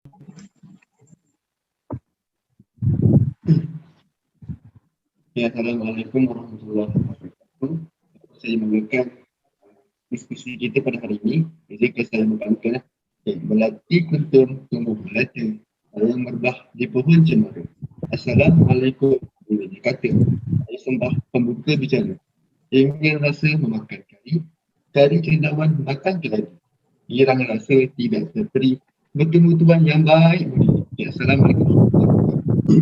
Ya, Assalamualaikum warahmatullahi wabarakatuh. Saya menggunakan diskusi kita pada hari ini. Jadi, saya membantu melatih kuntum tumbuh melata yang merbah di pohon cemara. Assalamualaikum warahmatullahi wabarakatuh. Saya sembah pembuka bicara. Ingin rasa memakan kari, kari cendawan makan keladi. Girang rasa tidak terperi, bertemu tuan yang baik budi. Ya, Assalamualaikum warahmatullahi wabarakatuh.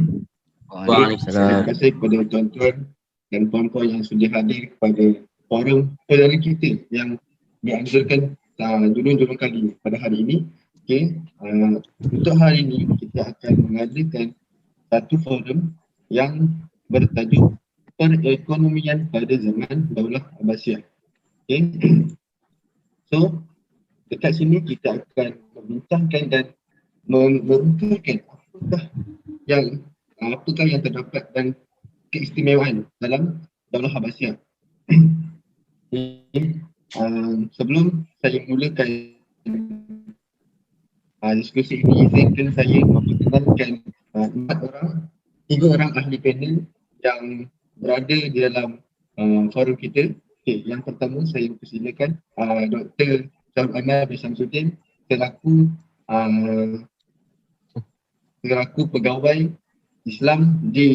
Terima Waalaikumsalam. kasih kepada tuan-tuan dan puan-puan yang sudah hadir kepada forum perdana kita yang dianjurkan dulu kali pada hari ini. Okay. Untuk hari ini kita akan mengadakan satu forum yang bertajuk perekonomian pada zaman Daulah Abbasiyah. Okay. So, dekat sini kita akan membincangkan dan merungkaikan apakah yang terdapat dan keistimewaan dalam Daulah Abbasiyah. Sebelum saya mulakan diskusi ini, izinkan saya memperkenalkan tiga orang ahli panel yang berada di dalam forum kita. Okay, yang pertama saya persilakan Dr. Syarul Anwar bin Syamsuddin selaku pegawai Islam di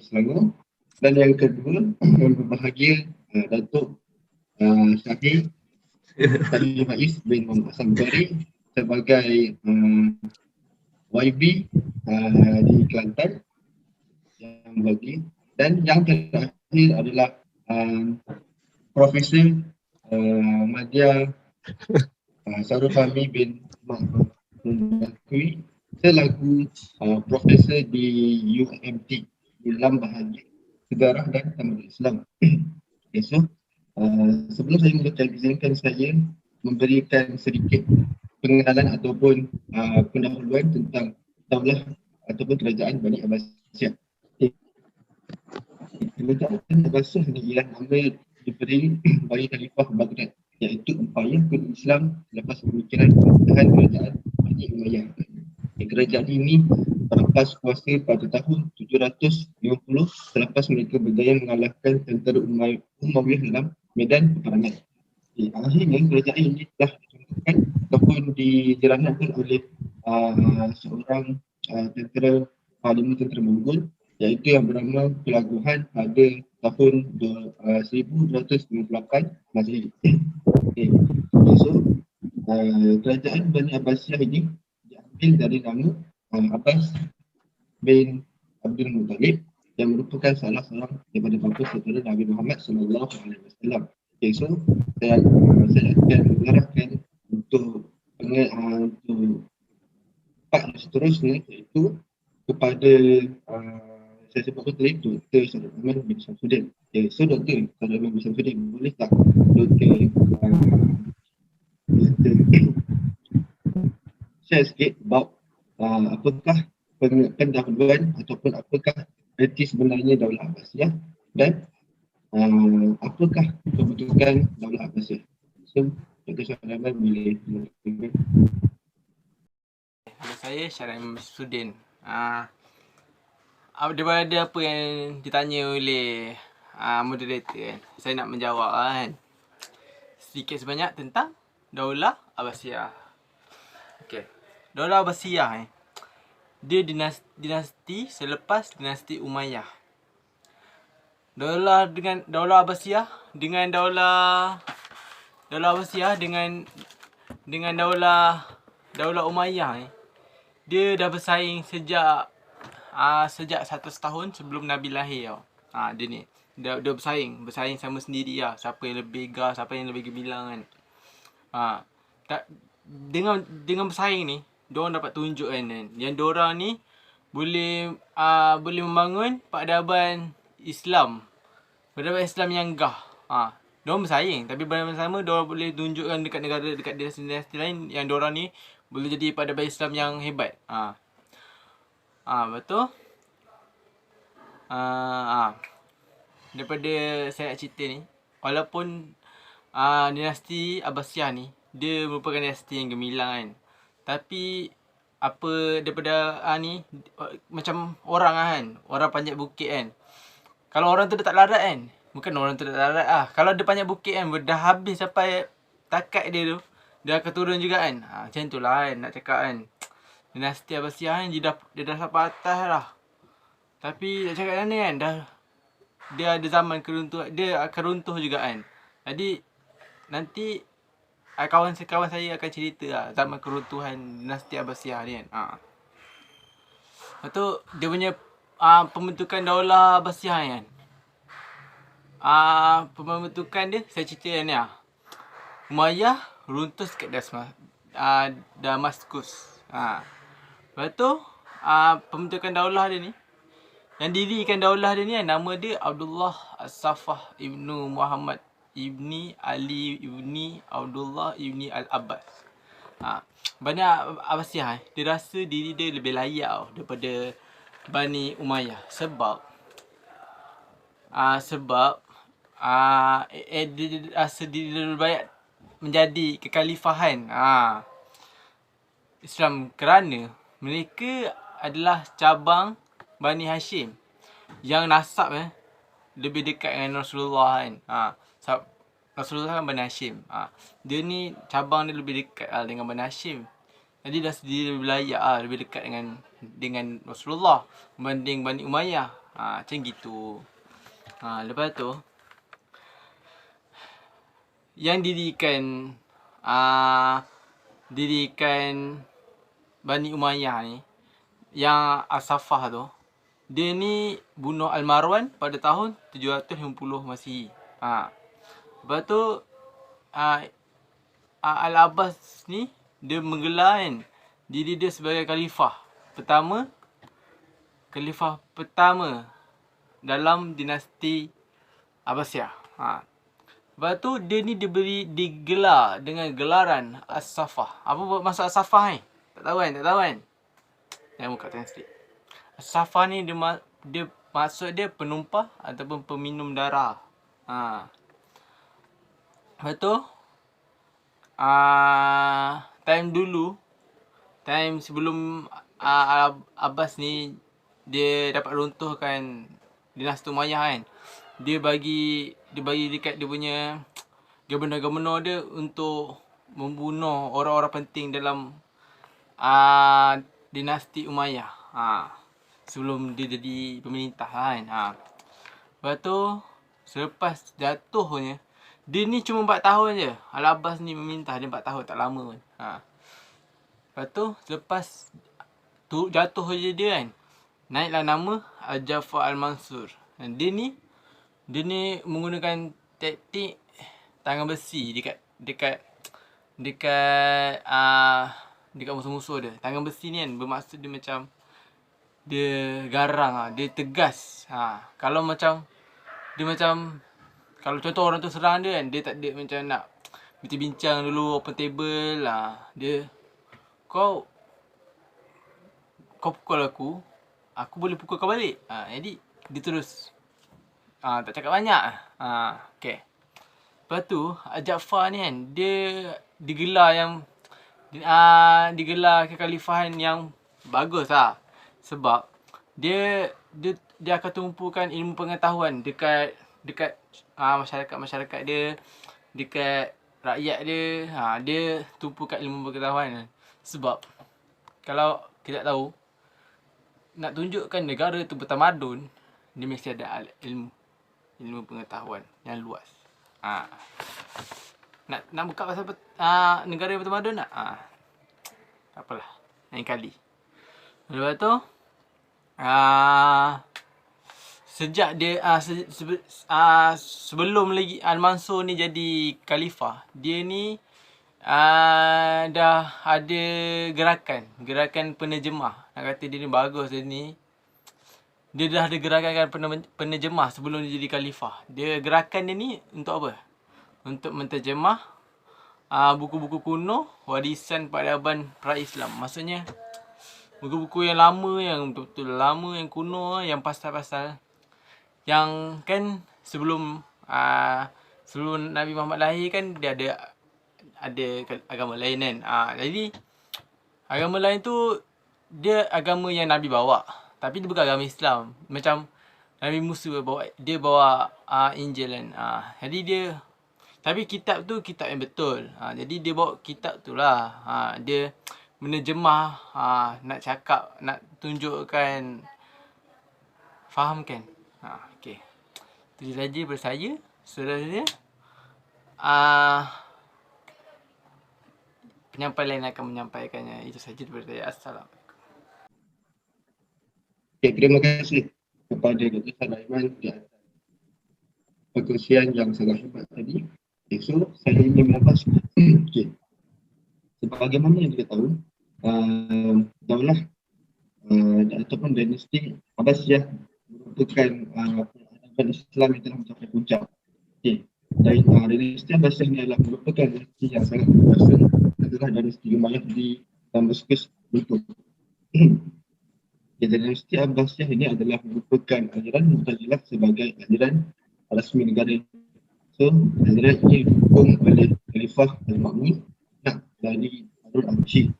Selangor, dan yang kedua yang berbahagia Datuk Syahid Faiz bin Muhammad Hassan Bukhari sebagai YB di Kelantan yang bagi, dan yang terakhir adalah Profesor Madya Sarul Fahmi bin Bakri selaku profesor di UMT dalam bahagian sejarah dan tamadun Islam. Okay, so sebelum saya mulakan, izinkan saya memberikan sedikit pengenalan ataupun pendahuluan tentang daulah ataupun kerajaan Bani Abbasiyah. Kerajaan Abbasiyah ni ialah nama diberi bagi Khalifah Baghdad, iaitu upaya penduduk Islam selepas pemikiran pemerintahan kerajaan Bani Umayyah. Kerajaan ini lepas kuasa pada tahun 750 selepas mereka berjaya mengalahkan tentera Umayyah dalam medan peperangan. Akhirnya kerajaan ini telah dicontohkan ataupun dijelaskan oleh seorang lima tentera Mongol, iaitu yang bernama Pelaguhan pada tahun 1258 Masehi. So, kerajaan Bani Abbasiyah ini diambil dari nama Abbas bin Abdul Muttalib yang merupakan salah seorang daripada bapa saudara Nabi Muhammad SAW. Okay, so saya akan mengarahkan untuk part seterusnya, iaitu kepada saya sebut tadi Dr. Syarul Anwar bin Syamsuddin. Okay, so Dr. Syarul Anwar bin Syamsuddin, boleh tak Dr. share sikit about apakah pendahuluan ataupun apakah erti sebenarnya Daulah Abbasiyah dan apakah kebentukan Daulah Abbasiyah. So, Dr. Syarul Anwar boleh mulakan. Nama saya Syarul Sudin. Daripada apa yang ditanya oleh moderator kan, saya nak menjawab kan sedikit sebanyak tentang Daulah Abbasiyah. Okey. Daulah Abbasiyah dia dinasti selepas dinasti Umayyah. Daulah Abbasiyah dengan Daulah Abbasiyah dengan Daulah Umayyah dia dah bersaing sejak 100 tahun sebelum Nabi lahir tau. Dia ni dia bersaing sama sendiri lah, siapa yang lebih gah, siapa yang lebih gemilang kan. Dengan bersaing ni, diorang dapat tunjuk kan yang diorang ni boleh membangun peradaban Islam yang gah. Diorang bersaing, tapi bersama diorang boleh tunjukkan dekat negara, dekat dinasti lain yang diorang ni boleh jadi peradaban Islam yang hebat. Betul. Daripada saya nak cerita ni, walaupun dinasti Abbasiyah ni dia merupakan dinasti yang gemilang kan, tapi apa daripada ni macam orang kan, orang panjat bukit kan. Kalau orang tu dia tak larat kan, bukan orang tu tak larat kalau dia panjat bukit kan, dah habis sampai takat dia tu, dia akan turun juga kan. Macam tu lah kan nak cakap kan. Dinasti Abbasiyah kan dia dah sampai atas dah. Tapi nak cakap ni kan, dia ada zaman keruntuhan, dia akan runtuh juga kan. Jadi nanti kawan-kawan saya akan cerita zaman keruntuhan dinasti Abbasiyah ni kan. Lepas tu dia punya pembentukan Daulah Abbasiyah ni kan. Pembentukan dia saya cerita ni Umayyah runtuh kat Damaskus. Lepas tu pembentukan daulah dia ni, yang dirikan daulah dia ni nama dia Abdullah As-Saffah Ibnu Muhammad Ibni Ali Ibni Abdullah Ibni Al-Abbas. Bani Abbasiyah dia rasa diri dia lebih layak daripada Bani Umayyah sebab dia rasa diri dia lebih layak menjadi kekhalifahan Islam kerana mereka adalah cabang Bani Hashim yang nasab lebih dekat dengan Rasulullah kan. Rasulullah kan Bani Hashim. Dia ni cabang dia lebih dekat dengan Bani Hashim. Jadi dah sendiri lebih layak lebih dekat dengan Rasulullah berbanding Bani Umayyah. Macam gitu. Lepas tu yang dirikan Bani Umayyah ni, yang As-Saffah tu, dia ni bunuh Al-Marwan pada tahun 750 Masihi. Lepas tu Al-Abbas ni dia menggelar kan diri dia sebagai khalifah pertama dalam dinasti Abbasiyah. Lepas tu dia ni digelar dengan gelaran As-Saffah. Apa maksud As-Saffah ni? Tak tahu kan? Jangan buka translate. As-Saffah ni dia maksud dia penumpah ataupun peminum darah. Lepas tu time sebelum Abbas ni dia dapat runtuhkan dinasti Umayyah kan, dia bagi dekat dia punya gubernur dia untuk membunuh orang-orang penting dalam dinasti Umayyah sebelum dia jadi pemerintah kan. Lepas tu selepas jatuhnya, dia ni cuma 4 tahun je. Al-Abbas ni memerintah dia 4 tahun, tak lama pun. Lepas tu selepas jatuh je dia kan, naiklah nama Al-Jafar Al-Mansur. Dia ni menggunakan taktik tangan besi dekat musuh-musuh dia. Tangan besi ni kan bermaksud dia macam dia garang dia tegas. Kalau contoh orang tu serang dia kan, dia tak ada macam nak bincang dulu open table dia kau pukul aku boleh pukul kau balik. Jadi dia terus tak cakap banyak. Okay. Lepas tu Jafar ni kan dia digelar kekhalifahan yang bagus sebab dia akan tumpukan ilmu pengetahuan dekat masyarakat dia, dekat rakyat dia. Dia tumpukan ilmu pengetahuan. Sebab kalau kita tahu nak tunjukkan negara tu bertamadun, dia mesti ada ilmu pengetahuan yang luas. Nak buka pasal negara yang bertamadun tak? Tak apalah, lain kali. Lepas tu sejak dia sebelum lagi Al-Mansur ni jadi khalifah, dia ni dah ada gerakan penerjemah. Nak kata dia ni bagus, dia dah ada gerakan penerjemah sebelum dia jadi khalifah. Gerakan dia ni untuk apa? Untuk menterjemah buku-buku kuno warisan peradaban pra-Islam. Maksudnya buku-buku yang lama, yang betul-betul lama, yang kuno, yang pasal-pasal yang kan sebelum Nabi Muhammad lahir kan dia ada agama lain kan. Jadi agama lain tu dia agama yang Nabi bawa. Tapi dia bukan agama Islam. Macam Nabi Musa bawa Injil kan. Jadi dia, tapi kitab tu kitab yang betul. Jadi dia bawa kitab tu lah. Dia menerjemah, nak cakap, nak tunjukkan, faham kan? Okay. Itu je saja daripada saya. Saudara, penyampai lain akan menyampaikannya. Itu saja daripada saya. Assalamualaikum. Okay, terima kasih kepada Dr. Sulaiman di atas perkongsian yang sangat hebat tadi. Okay, so saya ingin menambah okay. Sebagaimana yang kita tahu, daulah ataupun dinasti Abbasiyah merupakan peradaban Islam yang telah mencapai puncak. Okay. Dan dinasti Abbasiyah ini adalah merupakan dinasti yang sangat berkuasa, adalah dinasti Umayyah di Damaskus bentuk. Dinasti Abbasiyah ini adalah merupakan aliran Mu'tazilah sebagai aliran rasmi negara. So, aliran ini didukung oleh Khalifah Al-Ma'mun dari Harun al-Rashid.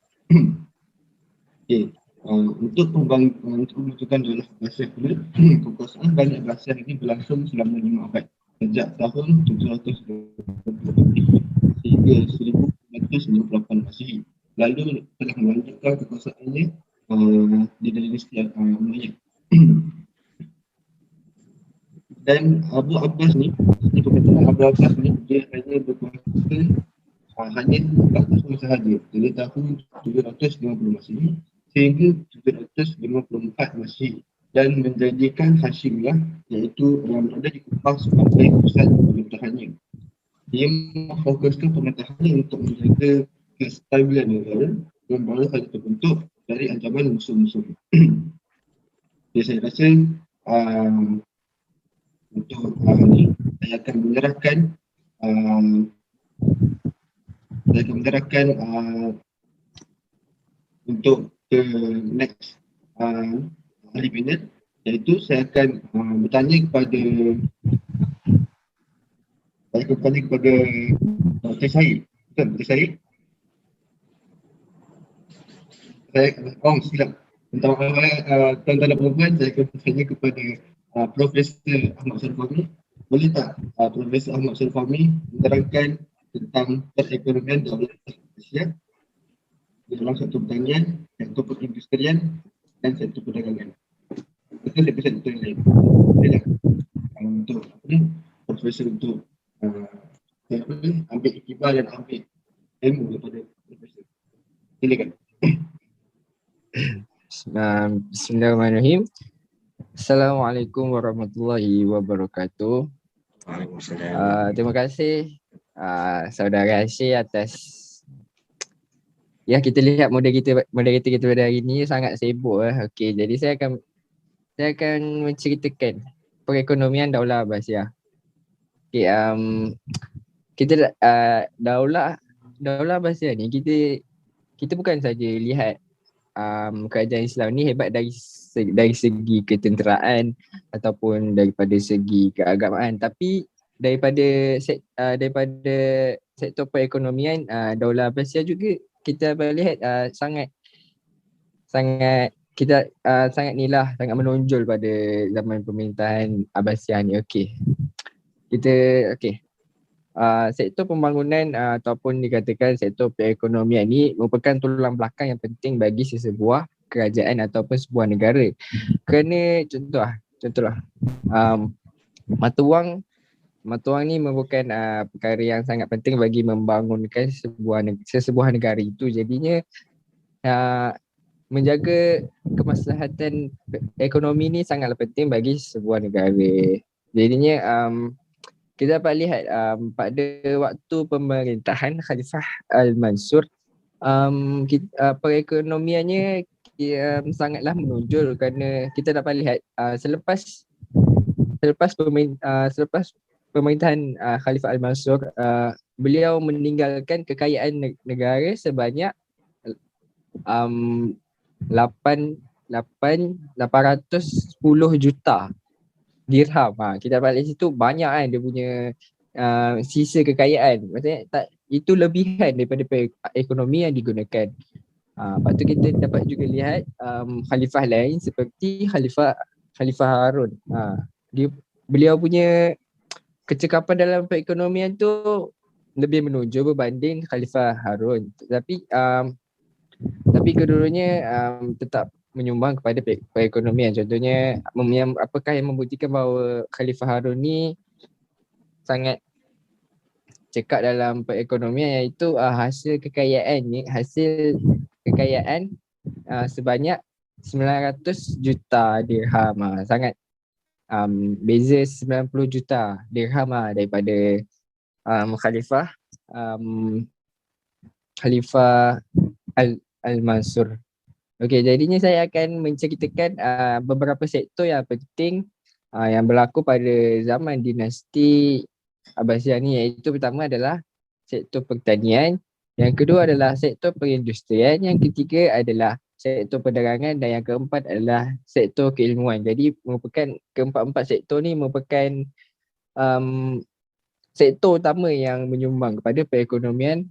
Okay. Untuk pembentukan daulah Abbasiyah ini, kekuasaan Bani Abbasiyah ini berlangsung selama 5 abad, sejak tahun 720 hingga 1958 Masihi. Lalu telah melanjutkan kekuasaannya di dinasti Umayyah. Dan Abu Abbas ni, pemerintahan Abu Abbas ni, dia hanya berkuasa hanya 4 tahun sahaja, dari tahun 750 Masihi sehingga 754 Masihi, dan menjadikan Hashimiyah, iaitu yang berada di Kufah, sebagai pusat pemerintahannya. Dia memfokuskan pemerintahannya untuk menjaga kestabilan negara dan baru saja terbentuk dari ancaman musuh-musuh. Jadi saya rasa untuk ni saya akan menyerahkan untuk ke next ahli panel, iaitu saya akan bertanya kepada Dr. Syahid. Betul, Dr. Syahid? Silap. Tentang tuan-tuan dan perempuan, saya akan bertanya kepada Profesor Ahmad Syarif Fahmi. Boleh tak Profesor Ahmad Syarif Fahmi menerangkan tentang perekonomian daulah Abbasiyah dalam satu pertanian, sektor perindustrian dan sektor perdagangan. Betul saya pesan betul lain. Boleh tak untuk Profesor untuk ambil iktibar dan ambil ilmu daripada Profesor. Silakan. Bismillahirrahmanirrahim. Assalamualaikum warahmatullahi wabarakatuh. Terima kasih saudara Asyik atas, ya, kita lihat moderator kita pada hari ini sangat sibuk. Okey, jadi saya akan menceritakan perekonomian daulah Abbasiyah. Okey, kita daulah Abbasiyah ni, kita bukan saja lihat kerajaan Islam ni hebat dari segi ketenteraan ataupun daripada segi keagamaan, tapi daripada sektor perekonomian, daulah Abbasiyah juga kita boleh lihat sangat menonjol pada zaman pemerintahan Abbasiyah ni. Sektor pembangunan ataupun dikatakan sektor perekonomian ni merupakan tulang belakang yang penting bagi sesebuah kerajaan ataupun sebuah negara. Kerana contohlah mata wang ni merupakan perkara yang sangat penting bagi membangunkan sebuah negara itu. Jadinya menjaga kemaslahatan ekonomi ni sangatlah penting bagi sebuah negara. Jadinya kita dapat lihat pada waktu pemerintahan Khalifah Al-Mansur, perekonomiannya sangatlah menonjol, kerana kita dapat lihat selepas pemerintahan Khalifah Al-Mansur, beliau meninggalkan kekayaan negara sebanyak 810 juta dirham. Kita dapat lihat situ banyak kan dia punya sisa kekayaan. Maksudnya itu lebihan daripada ekonomi yang digunakan. Lepas tu kita dapat juga lihat khalifah lain seperti Khalifah Harun. Beliau punya kecekapan dalam perekonomian tu lebih menonjol berbanding Khalifah Harun. Tapi keduanya tetap menyumbang kepada perekonomian. Contohnya apakah yang membuktikan bahawa Khalifah Harun ni sangat cekap dalam perekonomian, iaitu hasil kekayaan sebanyak 900 juta dirham. Sangat beza 90 juta dirham daripada Khalifah Al-Mansur. Okey, jadinya saya akan menceritakan beberapa sektor yang penting yang berlaku pada zaman dinasti Abbasiyah ni, iaitu pertama adalah sektor pertanian, yang kedua adalah sektor perindustrian, yang ketiga adalah sektor perdagangan, dan yang keempat adalah sektor keilmuan. Jadi keempat-empat sektor ni merupakan sektor utama yang menyumbang kepada perekonomian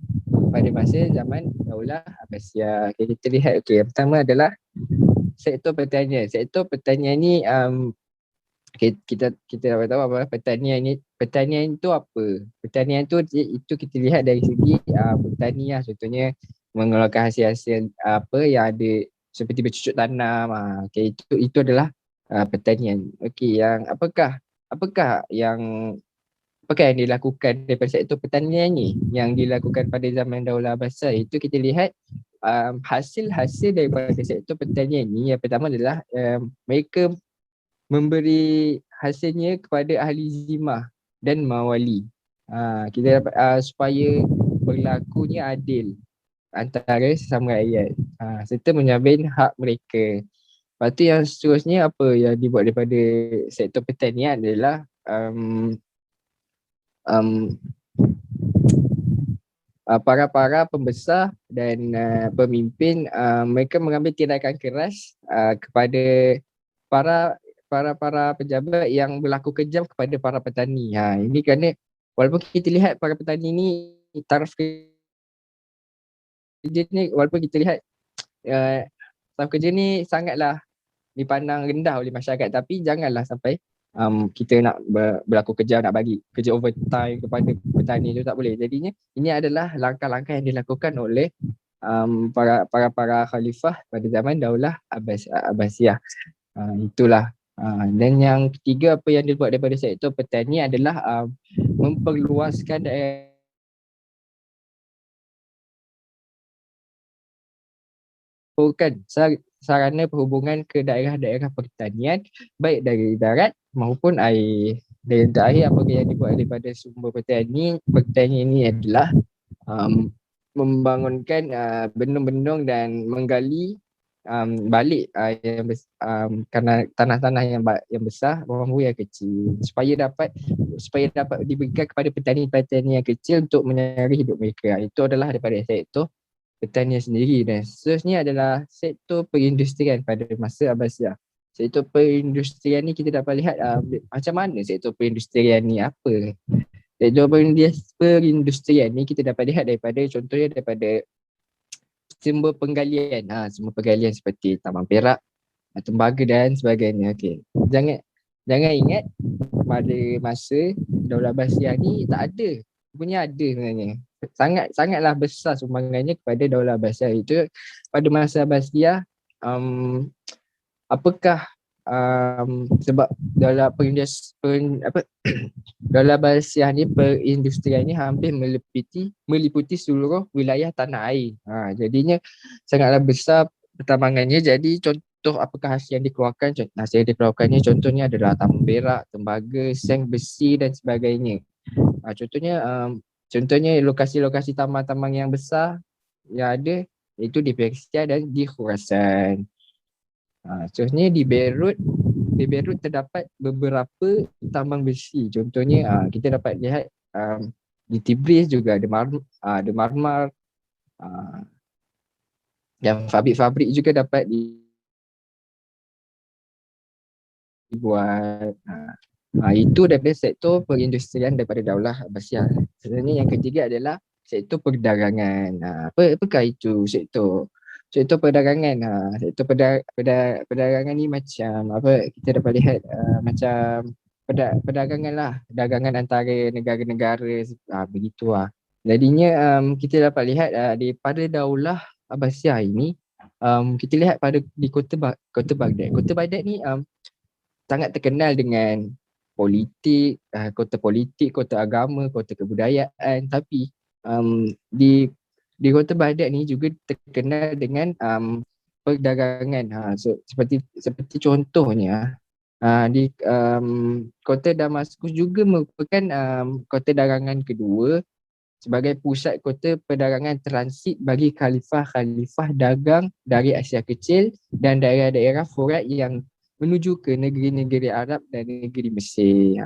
pada masa zaman Daulah Abbasiyah. Okay, kita lihat, yang pertama adalah sektor pertanian. Sektor pertanian ni kita dapat tahu apa pertanian ni. Pertanian itu apa? Pertanian itu kita lihat dari segi petani contohnya mengeluarkan hasil-hasil yang ada seperti bercucuk tanam. Okay, itu adalah pertanian. Okey, yang apakah yang dilakukan daripada sektor pertanian ni yang dilakukan pada zaman Daulah Abbasiyah? Itu kita lihat hasil-hasil daripada sektor pertanian ni. Yang pertama adalah mereka memberi hasilnya kepada ahli zimah dan mawali. Kita dapat supaya berlakunya adil antara sesama rakyat, serta menjamin hak mereka. Lepas tu yang seterusnya apa yang dibuat daripada sektor pertanian adalah para pembesar dan pemimpin, mereka mengambil tindakan keras kepada para pejabat yang berlaku kejam kepada para petani. Ini kerana walaupun kita lihat para petani ni taraf kerja ni, walaupun kita lihat taraf kerja ni sangatlah dipandang rendah oleh masyarakat, tapi janganlah sampai kita nak berlaku kejam, nak bagi kerja overtime kepada petani tu, tak boleh. Jadinya ini adalah langkah-langkah yang dilakukan oleh para khalifah pada zaman Daulah Abbasiyah. Itulah. Dan yang ketiga, apa yang dibuat daripada sektor petani adalah memperluaskan daerah sarana perhubungan ke daerah-daerah pertanian, baik dari darat maupun air. Dan yang terakhir, apa yang dibuat daripada sumber pertanian ini adalah membangunkan bendung-bendung dan menggali balik kerana tanah-tanah yang besar, bambu yang kecil, supaya dapat diberikan kepada petani-petani yang kecil untuk menyari hidup mereka. Itu adalah daripada sektor pertanian sendiri. Dan seterusnya adalah sektor perindustrian pada masa Abbasiyah. Sektor perindustrian ni kita dapat lihat macam mana sektor perindustrian ni apa. Sektor perindustrian ni kita dapat lihat contohnya daripada sumber penggalian. Sumber penggalian seperti tambang perak, tembaga dan sebagainya. Okey. Jangan ingat pada masa Daulah Abbasiyah ni tak ada. Punya ada sebenarnya. Sangatlah besar sumbangannya kepada Daulah Abbasiyah. Itu pada masa Abbasiyah, apakah sebab Daulah Daulah Abbasiyah ni, perindustrian ni hampir meliputi seluruh wilayah tanah air. Jadinya sangatlah besar pertambangannya. Jadi contoh apakah hasil yang dikeluarkan? Hasil yang dikeluarkannya contohnya adalah tambang perak, tembaga, seng, besi dan sebagainya. Contohnya lokasi-lokasi tambang-tambang yang besar yang ada iaitu di Persia dan di Khurasan. Contohnya di Beirut terdapat beberapa tambang besi. Contohnya kita dapat lihat di Tibris juga ada marmar, dan fabrik-fabrik juga dapat dibuat. Itu daripada sektor perindustrian daripada Daulah Abbasiyah. Sebenarnya yang ketiga adalah sektor perdagangan. Apakah itu sektor Sektor perdagangan. Sektor perdagangan ni macam apa kita dapat lihat macam perdagangan lah. Perdagangan antara negara-negara begitu lah. Jadinya kita dapat lihat daripada Daulah Abbasiyah ini kita lihat pada di kota Baghdad. Kota Baghdad ni sangat terkenal dengan politik, kota agama, kota kebudayaan, tapi di kota Baghdad ni juga terkenal dengan perdagangan. Seperti contohnya di kota Damaskus juga merupakan kota dagangan kedua sebagai pusat kota perdagangan transit bagi khalifah-khalifah dagang dari Asia Kecil dan daerah-daerah Furat yang menuju ke negeri-negeri Arab dan negeri Mesir.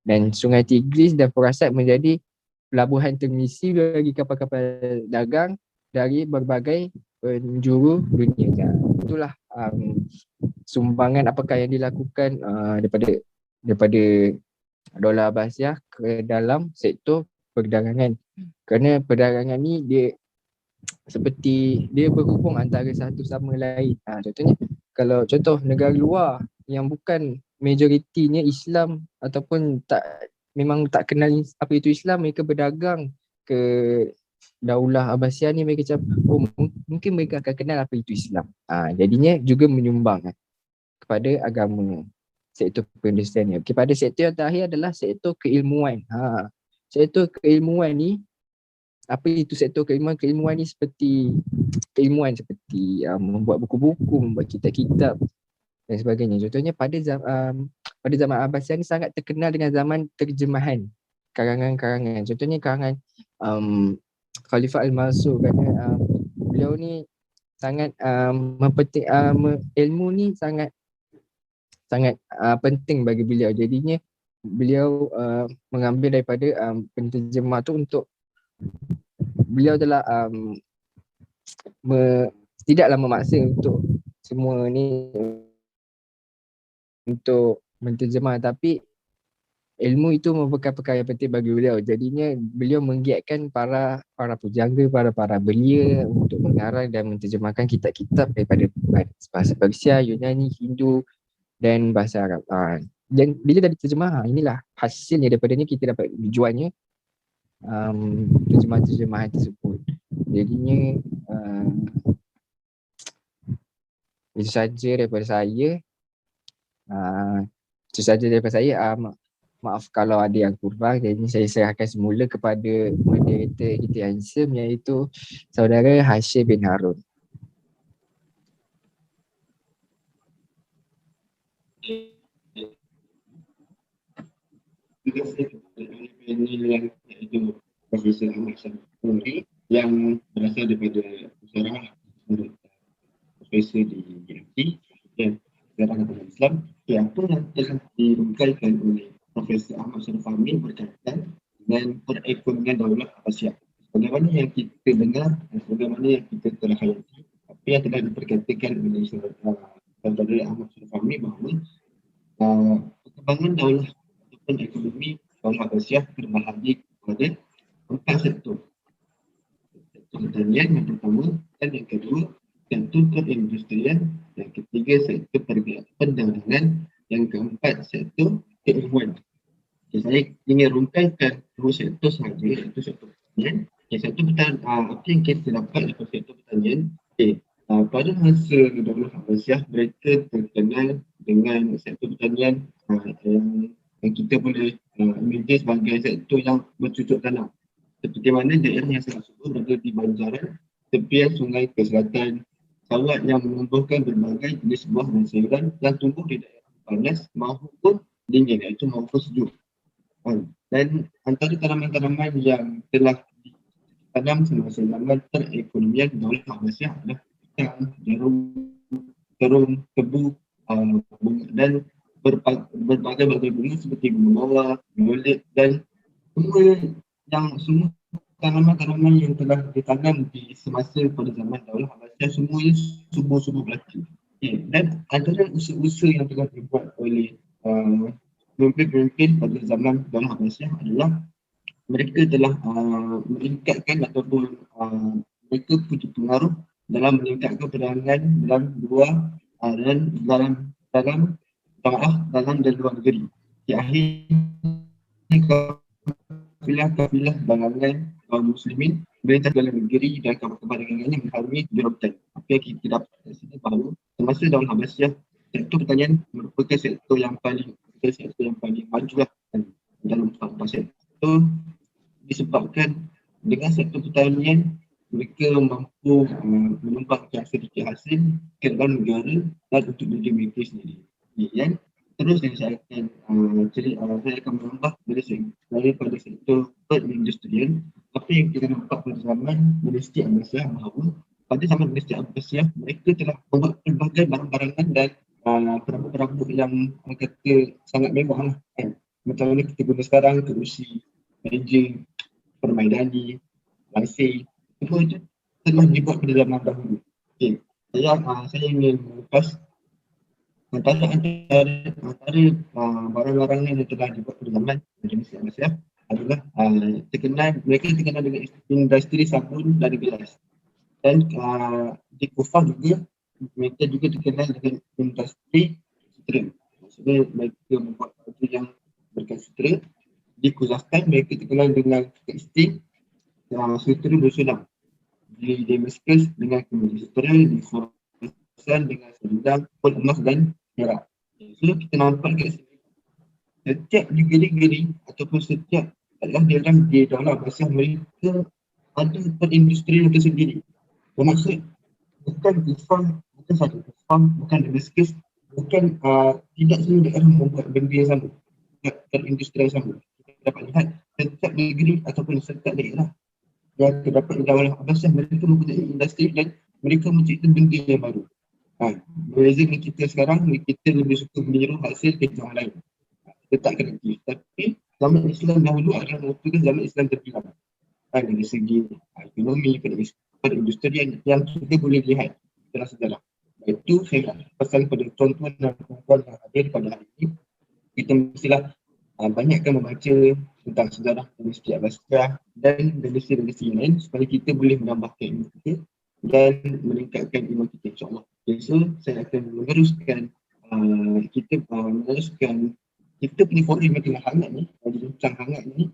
Dan Sungai Tigris dan Furasat menjadi pelabuhan termisi bagi kapal-kapal dagang dari berbagai penjuru dunia. Itulah sumbangan apakah yang dilakukan daripada Daulah Abbasiyah ke dalam sektor perdagangan. Kerana perdagangan ni dia berhubung antara satu sama lain. Contohnya kalau contoh negara luar yang bukan majoritinya Islam ataupun memang tak kenal apa itu Islam, mereka berdagang ke Daulah Abbasiyah ni, mereka macam mungkin mereka akan kenal apa itu Islam. Jadinya juga menyumbang kepada agama sektor perindustrian ni. Pada sektor yang terakhir adalah sektor keilmuan. Sektor keilmuan ni, apa itu sektor keilmuan? Keilmuan ni seperti membuat buku-buku, membuat kitab-kitab dan sebagainya. Contohnya pada zaman Abbasiyah ni sangat terkenal dengan zaman terjemahan karangan-karangan. Contohnya karangan Khalifah Al-Mansur, kerana beliau ni sangat ilmu ni sangat penting bagi beliau. Jadinya beliau mengambil daripada penterjemah tu untuk beliau telah tidaklah memaksa untuk semua ni untuk menterjemah, tapi ilmu itu merupakan perkara yang penting bagi beliau. Jadinya beliau menggiatkan para pujangga, para belia untuk mengarang dan menterjemahkan kitab-kitab daripada bahasa Persia, Yunani, Hindu dan bahasa Arab. Dan bila dah diterjemah, inilah hasilnya. Daripada ni kita dapat jualnya terjemahan-terjemahan tersebut. Jadinya itu saja daripada saya. Maaf kalau ada yang kurang. Jadi saya serahkan semula kepada moderator kita yang handsome, iaitu saudara Hashim bin Harun. Terima kasih kepada panel yang iaitu Profesor Ahmad Syarifudin yang berasal daripada Pusara Profesor di UMT dan Sejarah Agama Islam, apa yang telah dirungkaikan oleh Profesor Ahmad Syarifudin berkaitan dengan perekonomian Daulah Abbasiyah. Bagaimana yang kita dengar dan bagaimana yang kita telah hayati, apa yang telah diperkatakan oleh Saudara Ahmad Syarifudin bahawa perkembangan daulah ataupun ekonomi Daulah Abbasiyah terbahagi kepada 4 sektor. Sektor pertanian yang pertama, dan yang kedua sektor perindustrian, yang ketiga sektor perdagangan, yang keempat sektor keilmuan. Saya ingin rungkaikan 2 sektor sahaja, iaitu sektor pertanian. Sektor pertanian, apa yang kita dapat daripada sektor pertanian? Pada masa Daulah Abbasiyah, mereka terkenal dengan sektor pertanian yang kita boleh imagine sebagai sektor yang bercucuk tanam. Seperti mana daerah yang sangat subur berada di banjaran tepian sungai ke selatan, sawat yang menumbuhkan berbagai jenis buah dan sayuran yang tumbuh di daerah panas maupun dingin, iaitu maupun sejuk. Dan antara tanaman-tanaman yang telah ditanam semasa zaman perekonomian Daulah Abbasiyah adalah jarum, tebu, dan berbagai bunga seperti bunga mawar, violet dan semua tanaman-tanaman yang telah ditanam di semasa pada zaman Daulah Abbasiyah semuanya subur-subur belaka. Dan antara usaha-usaha yang telah dibuat oleh pemimpin-pemimpin pada zaman Daulah Abbasiyah adalah mereka telah meningkatkan ataupun mereka punya pengaruh dalam meningkatkan peranan dalam dalam dan luar negeri. Di akhir kafilah bangunan kaum muslimin perintah dalam negeri dan kawan-kawan dengannya mengharungi juratan. Apa yang kita dapat dari sini bahawa semasa dalam Abbasiyah, sektor pertanian merupakan sektor yang paling maju dalam pasal. So, disebabkan dengan sektor pertanian mereka mampu menyumbangkan sedikit hasil ke dalam negara dan untuk diri mereka sendiri. Dan terus saya akan menambah daripada sektor perindustrian. Apa yang kita nampak pada zaman dinasti Abbasiyah bahawa pada zaman dinasti Abbasiyah mereka telah membuat pelbagai barang-barangan dan perabot-perabot yang orang kata sangat mewah lah, kan? Macam mana kita guna sekarang, kerusi, meja, permaidani, lansir, semua itu telah dibuat pada zaman dahulu. Okay. Saya ingin mengupas antara barang-barang yang telah dibuat pada zaman dinasti Abbasiyah adalah mereka terkenal dengan industri sabun dan gelas. Dan di Kufah juga mereka juga terkenal dengan industri sutera. Maksudnya mereka membuat baju yang berkat sutera. Di Kazakhstan mereka terkenal dengan tekstil sutera bersulam. Di Damascus dengan kemeja sutera, di Khorasan dengan selendang, pol emas dan perak. So kita nampak kat sini setiap negeri-negeri ataupun setiap daerah di dalam Abbasiyah mereka ada perindustrian tersendiri. Bermaksud bukan Kufah, bukan satu Kufah, bukan Damascus, bukan tidak semua daerah membuat benda yang sama, perindustrian sama. Kita dapat lihat setiap negeri ataupun setiap daerah yang terdapat di dalam Abbasiyah mereka mempunyai industri dan mereka mencipta benda yang baru. Berbeza dengan kita sekarang, kita lebih suka meniru hasil kerja orang lain. Kita tak kreatif. Tapi zaman Islam dahulu adalah merupakan zaman Islam terbilang. Dari segi ekonomi, perindustrian yang kita boleh lihat dalam sejarah. Itu saya pesan kepada tuan-tuan dan puan-puan yang hadir pada hari ini. Kita mestilah banyakkan membaca tentang sejarah dinasti Abbasiyah dan dinasti-dinasti lain supaya kita boleh menambahkan ilmu kita dan meningkatkan iman kita, insyaAllah. So, saya akan meneruskan kita punya forum yang tengah hangat ni, bincang hangat ni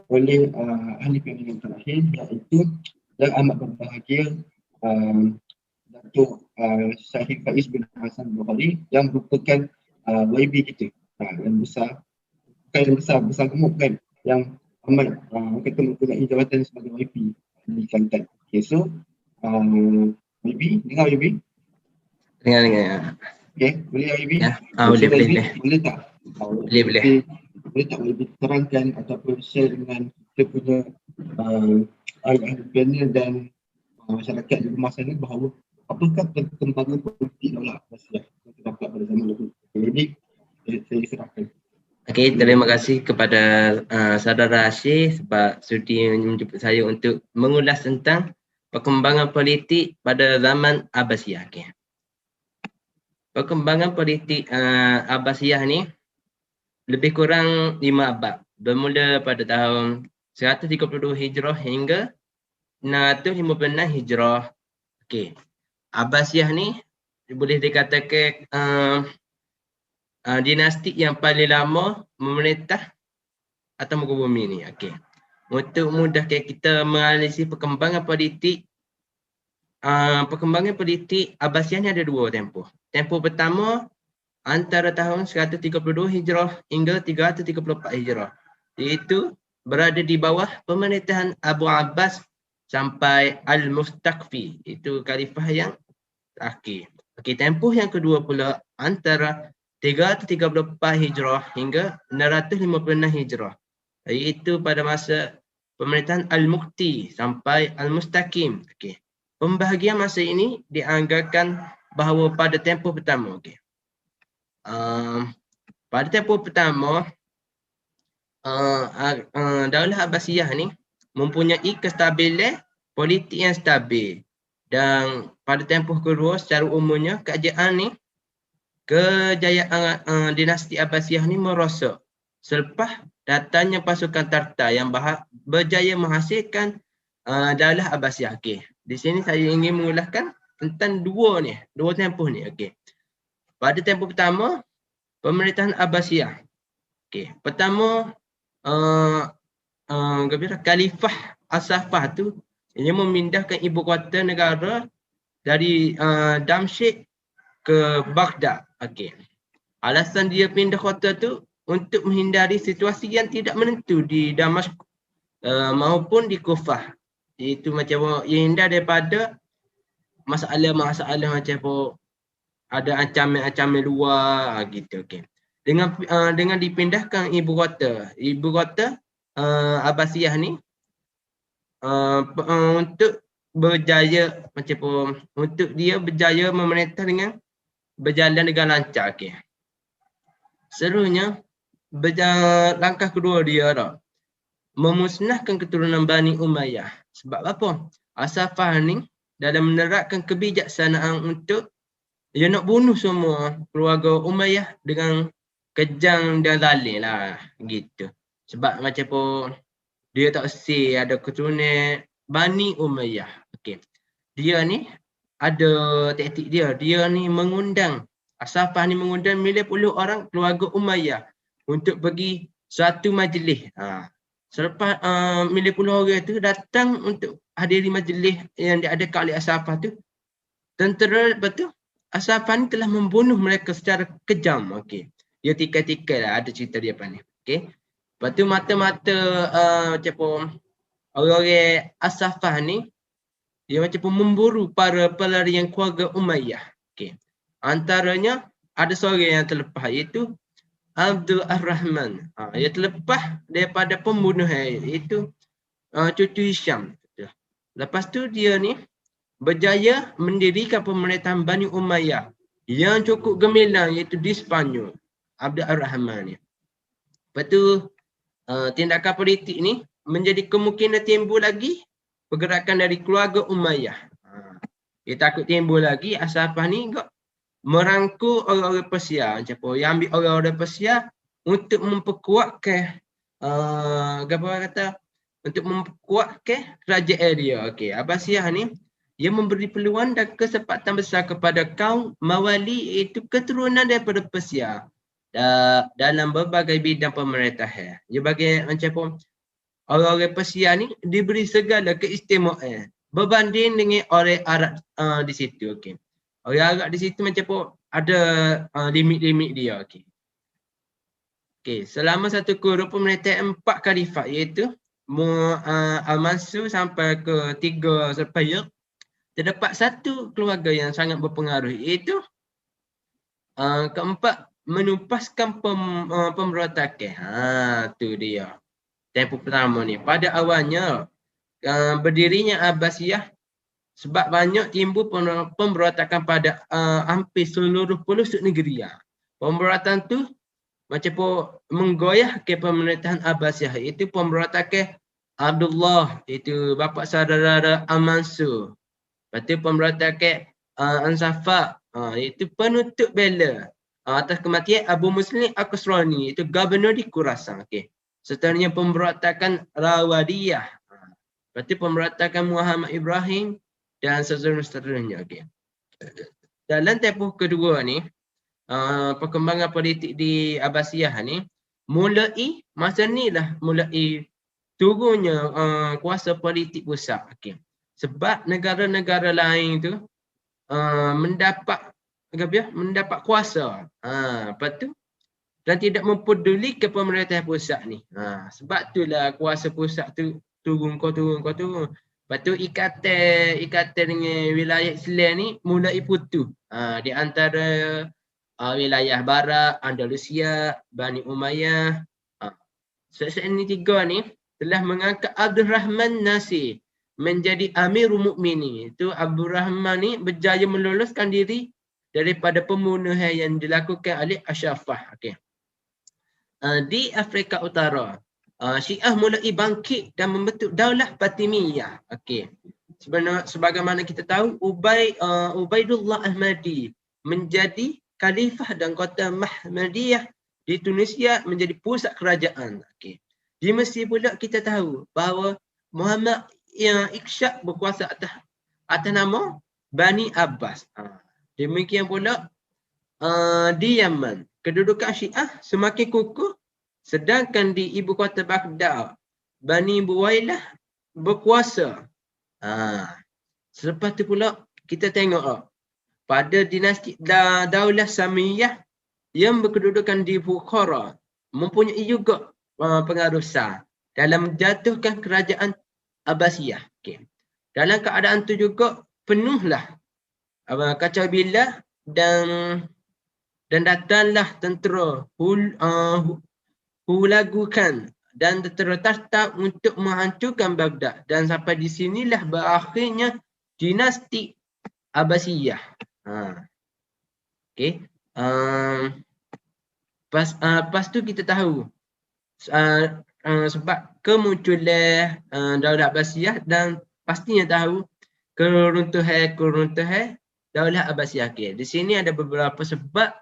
oleh ahli pemilihan terakhir, iaitu yang amat berbahagia Datuk Syahid Faiz bin Hassan Bukhari yang merupakan YB kita yang besar, bukan yang besar gemuk kan, yang amat kita mempunyai jawatan sebagai YB di Kelantan. Okay, so YB, dengar YB? Dengar. Okay, boleh YB? Ya, boleh. Boleh tak? Boleh. Boleh tak YB terangkan ataupun share dengan kita punya ahli panel dan masyarakat di rumah sana bahawa apakah perkembangan politik Daulah Abbasiyah yang terdapat pada zaman dahulu. Jadi saya serahkan. Okey, terima kasih kepada saudara Syekh sebab sudi menjemput saya untuk mengulas tentang perkembangan politik pada zaman Abbasiyah. Okay. Perkembangan politik Abbasiyah ni lebih kurang 5 abad. Bermula pada tahun 132 Hijrah hingga 656 Hijrah. Okey. Abbasiyah ni boleh dikatakan dinasti yang paling lama memerintah atas muka bumi ni. Okey. Untuk mudahkan kita menganalisis perkembangan politik Abbasiyah ni ada 2 tempoh. Tempoh pertama antara tahun 132 Hijrah hingga 334 Hijrah. Iaitu berada di bawah pemerintahan Abu Abbas sampai Al-Mustaqfi. Itu khalifah yang terakhir. Okey, tempoh yang kedua pula antara 334 Hijrah hingga 656 Hijrah. Iaitu pada masa pemerintahan Al-Muqti sampai Al-Mustaqim. Okey. Pembahagian masa ini dianggarkan bahawa pada tempoh pertama, okey. Pada tempoh pertama, Daulah Abbasiyah ni mempunyai kestabilan politik yang stabil. Dan pada tempoh kedua secara umumnya kejayaan dinasti Abbasiyah ni merosak selepas datangnya pasukan Tartar yang berjaya menghasilkan Daulah Abbasiyah. Okay. Di sini saya ingin mengulaskan tentang dua tempoh ni. Okey. Pada tempoh pertama, pemerintahan Abbasiyah. Okey. Pertama, Khalifah As-Saffah tu ia memindahkan ibu kota negara dari Damsyik ke Baghdad. Okey. Alasan dia pindah kota tu untuk menghindari situasi yang tidak menentu di Damaskus maupun di Kufah. Itu macam ia hindar daripada masalah-masalah macam apa, ada ancaman-ancaman luar gitu. Okey. Dengan dipindahkan ibu kota Abbasiyah ni untuk berjaya macam apa, untuk dia berjaya memerintah dengan berjalan dengan lancar. Okey. Serunya langkah kedua dia memusnahkan keturunan Bani Umayyah. Sebab apa? As-Saffah ni dalam menerapkan kebijaksanaan untuk dia nak bunuh semua keluarga Umayyah dengan kejam dan zalim lah gitu. Sebab macam apa, dia tak say ada keturunan Bani Umayyah. Okey. Dia ni ada taktik dia. Dia ni mengundang, As-Saffah ni mengundang 90 orang keluarga Umayyah untuk pergi satu majlis. Selepas 90 orang tu datang untuk hadiri majlis yang diadakan oleh As-Saffah tu, tentera lepas tu As-Saffah ni telah membunuh mereka secara kejam. Okey. Dia tikai-tikai lah, ada cerita dia apa ni. Okey. Lepas tu mata-mata macam apa, orang-orang As-Saffah ni dia macam apa memburu para pelarian keluarga Umayyah. Okey. Antaranya ada seorang yang terlepas, iaitu Abdul Ar-Rahman. Ia terlepas daripada pembunuhan, iaitu cucu Hisham. Lepas tu dia ni berjaya mendirikan pemerintahan Bani Umayyah yang cukup gemilang, iaitu di Sepanyol. Abdul Ar-Rahman ni. Lepas tu tindakan politik ni menjadi kemungkinan timbul lagi pergerakan dari keluarga Umayyah. Dia takut timbul lagi As-Saffah ni merangkul orang-orang Persia, macam apa, yang ambil orang-orang Persia untuk memperkuatkan untuk memperkuatkan kerajaan dia. Okey, Abbasiyah ni ia memberi peluang dan kesempatan besar kepada kaum Mawali, iaitu keturunan daripada Persia, dalam berbagai bidang pemerintahan. Dia bagi macam apa, orang-orang Persia ni diberi segala keistimewaan berbanding dengan orang Arab di situ. Okey. Orang Arab di situ macam apa, ada limit-limit dia. Okey. Okey, selama satu kurun pemerintahan 4 khalifah, iaitu Al-Mansur sampai ke 3 Zulfiqar, terdapat satu keluarga yang sangat berpengaruh, iaitu keempat, menupaskan pemberontakan. Tu dia. Tempoh pertama ni. Pada awalnya berdirinya Abbasiyah sebab banyak timbul pemberontakan pada hampir seluruh pelosok negeri. Pemberontakan tu macam apa menggoyah ke pemerintahan Abbasiyah, iaitu pemberontakan Abdullah, iaitu bapa saudara Al-Mansur. Lepas tu pemberontakan An-Saffah, iaitu penuntut bela atas kematian Abu Muslim Al-Qasrani, iaitu gubernur di Khurasan. Okey. Seterusnya pemberontakan Rawadiyah. Lepas tu pemberontakan Muhammad Ibrahim dan seterusnya. Okey. Dalam tempoh kedua ni, perkembangan politik di Abbasiyah ni mulai turunnya kuasa politik pusat. Okey. Sebab negara-negara lain tu mendapat kuasa. Lepas tu dan tidak mempeduli ke pemerintahan pusat ni. Sebab itulah kuasa pusat tu turun. Lepas tu ikatan dengan wilayah Islam ni mulai putus. Di antara wilayah barat, Andalusia, Bani Umayyah. Selesai ni tiga ni telah mengangkat Abdul Rahman Nasir menjadi Amirul Mukminin. Itu Abdul Rahman ni berjaya meloloskan diri daripada pembunuhan yang dilakukan oleh As-Saffah. Okey. Di Afrika Utara, Syiah mulai bangkit dan membentuk Daulah Fatimiyah. Okey. Sebagaimana kita tahu, Ubaidullah Ahmadi menjadi khalifah dan kota Mahmadiyah di Tunisia menjadi pusat kerajaan. Okey. Di Mesir pula kita tahu bahawa Muhammad yang Iqshaq berkuasa atas atas nama Bani Abbas. Demikian pula di Yaman, kedudukan Syiah semakin kukuh, sedangkan di ibu kota Baghdad, Bani Buwailah berkuasa. Selepas tu pula kita tengok pada dinasti Daulah Samiyah yang berkedudukan di Bukhara mempunyai juga pengaruh besar dalam menjatuhkan kerajaan Abbasiyah. Okay. Dalam keadaan tu juga penuhlah kacau bilah dan datanglah tentera Hulagukan dan tentera Tatar untuk menghancurkan Baghdad, dan sampai di sinilah berakhirnya dinasti Abbasiyah. Okay. Lepas tu kita tahu sebab kemunculan Daulah Abbasiyah, dan pastinya tahu keruntuhan Daulah Abbasiyah. Okay. Di sini ada beberapa sebab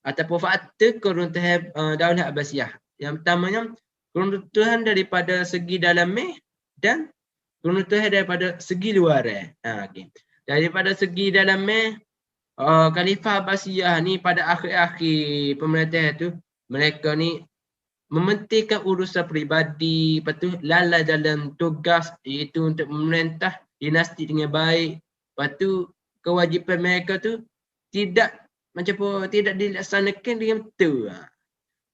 ataupun faktor keruntuhan Daulah Abbasiyah. Yang pertamanya, keruntuhan daripada segi dalamnya dan keruntuhan daripada segi luar. Okay. Daripada segi dalamnya, Khalifah Abbasiyah ni pada akhir-akhir pemerintahan tu, mereka ni mementingkan urusan peribadi, lepas tu lalai dalam tugas iaitu untuk memerintah dinasti dengan baik. Lepas tu kewajipan mereka tu tidak dilaksanakan dengan betul.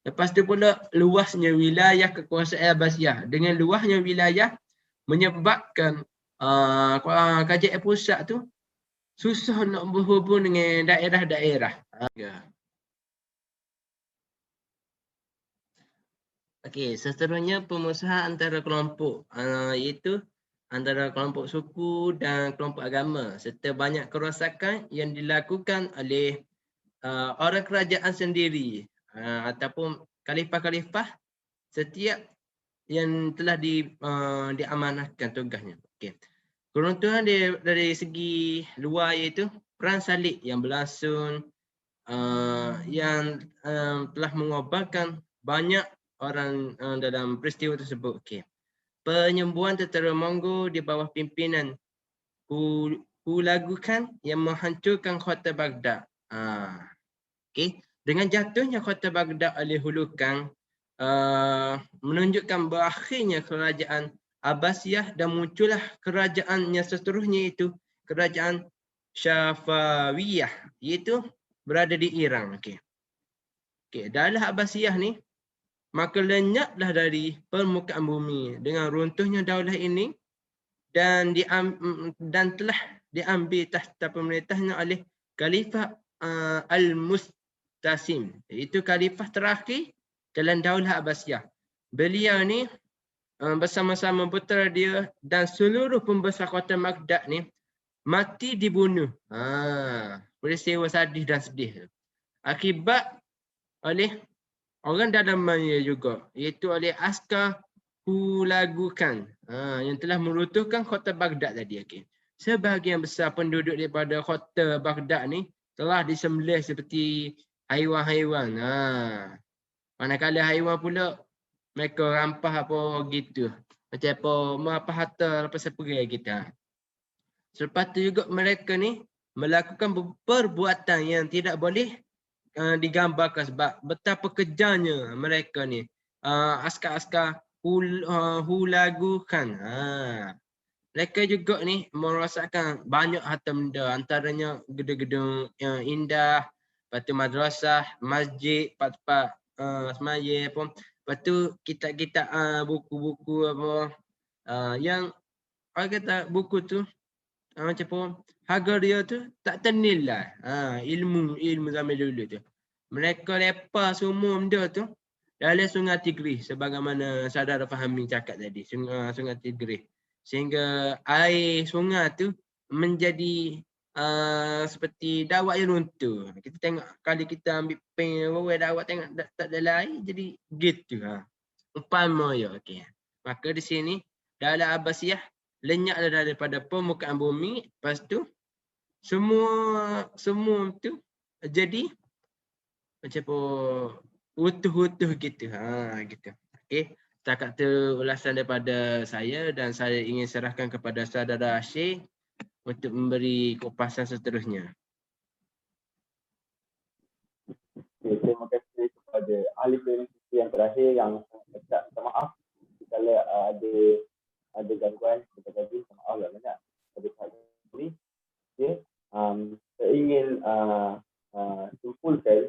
Lepas tu pula luasnya wilayah kekuasaan Abbasiyah. Dengan luasnya wilayah menyebabkan kerajaan pusat tu susah nak berhubung dengan daerah-daerah. Okey, seterusnya pemusuhan antara kelompok iaitu antara kelompok suku dan kelompok agama, serta banyak kerosakan yang dilakukan oleh orang kerajaan sendiri ataupun khalifah-khalifah setiap yang telah diamanahkan tugasnya. Okey. Keruntuhan dari segi luar iaitu perang salib yang berlangsung yang telah mengorbankan banyak orang dalam peristiwa tersebut. Okey. Penyembuhan tentera Mongol di bawah pimpinan Hulagukan yang menghancurkan kota Baghdad. Okay. Dengan jatuhnya kota Baghdad oleh Hulagukan menunjukkan berakhirnya kerajaan Abbasiyah dan muncullah kerajaan yang seterusnya, itu kerajaan Syafawiyah, iaitu berada di Iran. Okay. Daulah Abbasiyah ni maka lenyaplah dari permukaan bumi dengan runtuhnya daulah ini, dan telah diambil tahta pemerintahnya oleh Khalifah Al-Mustasim, iaitu khalifah terakhir dalam Daulah Abbasiyah. Beliau ni bersama-sama putera dia dan seluruh pembesar kota Baghdad ni mati dibunuh. Peristiwa sadis dan sedih akibat oleh orang dalamannya juga, iaitu oleh askar Hulagukan yang telah meruntuhkan kota Baghdad tadi. Okay. Sebahagian besar penduduk daripada kota Baghdad ni telah disembelih seperti haiwan-haiwan. Manakala haiwan pula mereka rampah apa gitu. Macam apa harta lepas pergi kita. Selepas tu juga mereka ni melakukan perbuatan yang tidak boleh digambarkan sebab betapa kejamnya mereka ni. Askar-askar Hulagukan. Mereka juga ni merosakkan banyak harta benda, antaranya gedung-gedung yang indah, lepas tu madrasah, masjid, tempat-tempat semaya apa. Lepas tu kitab-kitab buku-buku apa yang orang kata buku tu macam apa, harga dia tu tak ternilai. Ilmu zaman dulu tu. Mereka lepas semua benda tu dalam Sungai Tigris, sebagaimana saudara fahami cakap tadi, Sungai Tigris. Sehingga air sungai tu menjadi seperti dawat yang runtuh. Kita tengok kali kita ambil pen dawat tengok tak ada air, jadi gitu. Umpama ya. Okay. Maka di sini Daulah Abbasiyah lenyaklah daripada permukaan bumi. Lepas tu semua tu jadi macam apa, utuh-utuh gitu. Gitu. Okey. Setakat tu ulasan daripada saya, dan saya ingin serahkan kepada saudara Syekh untuk memberi kupasan seterusnya. Okay, terima kasih kepada ahli verifikasi yang terakhir yang minta maaf kalau ada gangguan kita tadi, maaf lah banyak pada saat ini. Okay. Saya ingin simpulkan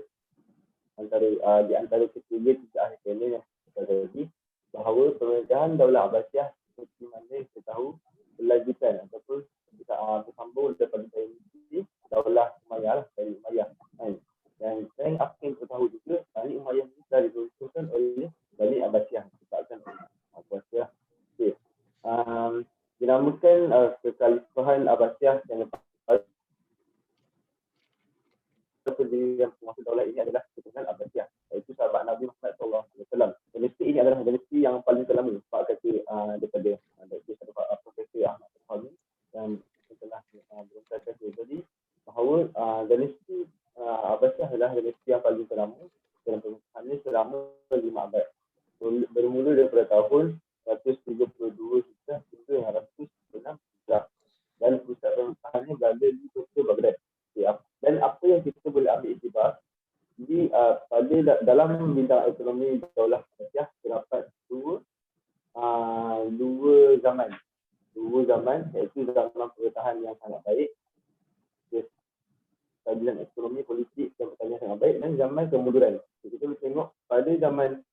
di antara ketiga ahli panel yang kita tadi bahawa pemerintahan Daulah Abbasiyah seperti mana kita tahu berlanjutan ataupun bersambung daripada Daulah Umayyah dari Umayyah. Dan saya ingin tahu juga Bani Umayyah ini telah diruntuhkan oleh Bani Abbasiyah disebabkan Abbasiyah. Okay. Dinamakan kekhalifahan Abbasiyah yang pendirian penguasa daulah ini adalah keturunan Abbasiyah, iaitu sahabat Nabi Muhammad SAW. Dinasti ini adalah dinasti yang paling terlama, sebab kata daripada Profesor Ahmad Fahmi yang telah berungkapkan tadi bahawa dinasti Abbasiyah adalah dinasti yang paling terlama dalam pemerintahannya selama 5 abad. Bermula daripada tahun 132 Hijrah hingga 106 Hijrah. Dan pusat pemerintahannya berada di kota Baghdad. Dan apa yang kita boleh ambil iktibar, jadi dalam bidang ekonomi Daulah Abbasiyah terdapat dua zaman. Dua zaman, iaitu zaman pemerintahan yang sangat baik, keadilan ekonomi, politik dan pertanian sangat baik, dan zaman kemunduran. Kita boleh tengok pada zaman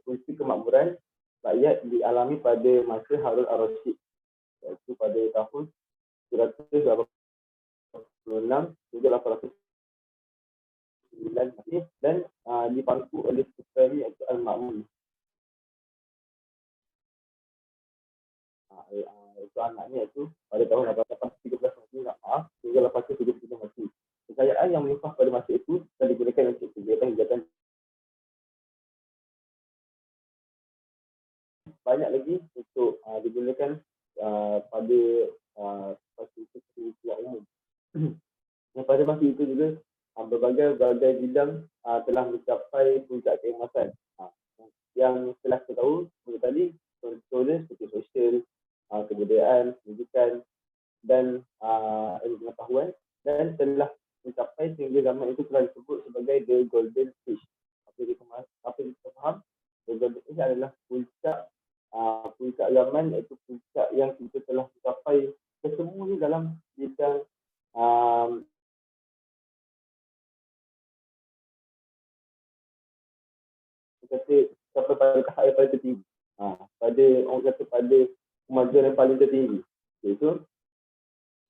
fungsi kemakmuran, rakyat dialami pada masa Harun al-Rashid, iaitu pada tahun 186 hingga 809 dan dipangku oleh Sultan iaitu Al-Ma'mun. Itu anaknya itu pada tahun 813 hingga 873 mati. Kekayaan yang melimpah pada masa itu telah digunakan untuk kegiatan-kegiatan banyak lagi untuk digunakan pada fasilitas yang umum. Pada masa itu juga berbagai bidang telah mencapai puncak keemasan. Yang telah kita tahu seperti tadi, contohnya seperti sosial, kebudayaan, pendidikan dan ilmu pengetahuan, dan telah mencapai sehingga zaman itu telah disebut sebagai the golden age. Apa yang kita faham, the golden age adalah puncak zaman, iaitu puncak yang kita telah mencapai kesemuanya dalam bidang kata sampai pada tahap yang paling tertinggi, pada orang kata pada kemajuan yang paling tertinggi, iaitu,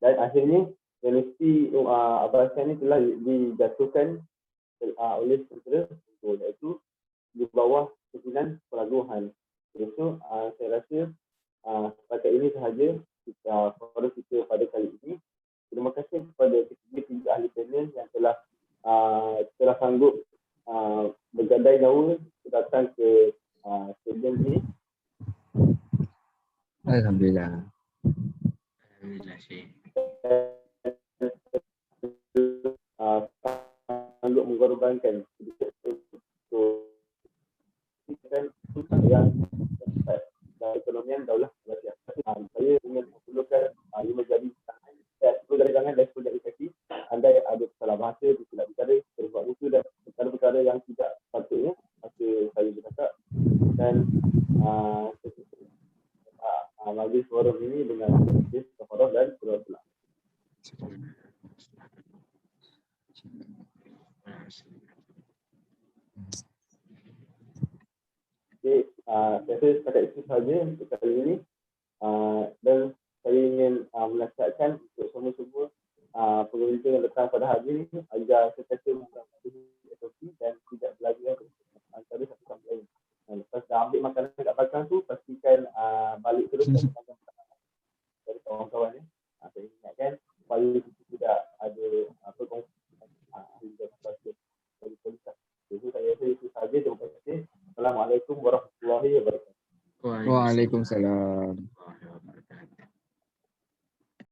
dan akhirnya dinasti Abbasiyah ini telah dijatuhkan oleh tentera, iaitu di bawah pimpinan pelaguhan. Itu saya rasa setakat ini sahaja kita pada kali ini. Terima kasih kepada ketiga ahli panel yang telah sanggup bergadai nyawa datang ke stadium ini. Alhamdulillah. Alhamdulillah, Syekh. Sanggup mengorbankan yang ekonomian Daulah Abbasiyah. Saya ingin memperlukan 5 jari tangan, 10 jari tangan dan 10 jari kaki. Andai ada salah bahasa, silap bicara, terbuat mutu dan perkara-perkara yang tidak patutnya, maka saya bercakap. Dan majlis forum ini dengan majlis kafarah dan surah Al-Quran. Okey, saya rasa setakat itu sahaja untuk kali ini. Dan saya ingin menasihatkan untuk semua pengunjung yang datang pada hari ini agar sentiasa mengambil SOP dan tidak belajar antara satu sama lain. Lepas dah ambil makanan kat belakang tu, pastikan balik terus dan dari kawan-kawan ni. Saya ingatkan supaya kita tidak ada dari polis. Jadi saya rasa itu sahaja. Terima kasih. Assalamualaikum warahmatullahi wabarakatuh. Waalaikumsalam.